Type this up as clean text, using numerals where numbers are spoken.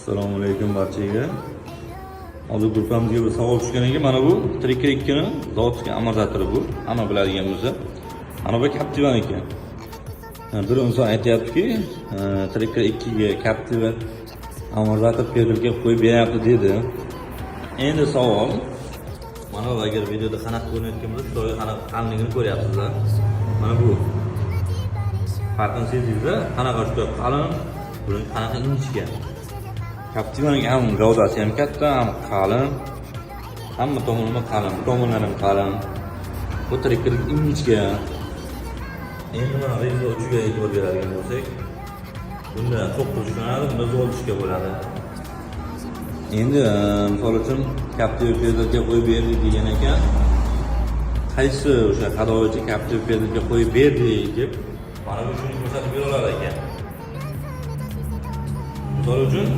Assalomu alaykum barchaga. Hozir gruppamizga bir savol tushgan ekan. Mana bu Trekker 2 ning zavodskiy amortizatori bu. Hamma biladigan bo'lsa. Mana bu Captiva ekan. Bir inson aytayaptiki, Trekker 2 ga Captiva amortizator pedalga qo'yib beryapti dedi. Endi savol, mana bu agar videoda qanaqa ko'rinayotgan bo'lsa, shu qanaqa qalinligini ko'ryapsizlar. Mana bu farqini sezdingizlar, qanaqa juda qalin, buni qanaqa ingichka. Captivaning ham gavdasi ham katta, ham qalin. Hamma tomonlama qalin, tomonlari ham qalin. Bu Trekker ingichka. Endi mana video uchiga e'tibor beradigan bo'lsak, bunda 9 tushunadi, bunda 10 tushga bo'ladi. Endi misol uchun Captiva pedalga qo'yib berdik degan ekan. Qaysi o'sha haydovchi Captiva pedalga qo'yib berdi deb mana bu shuni ko'rsatib bera olar ekan. Misol uchun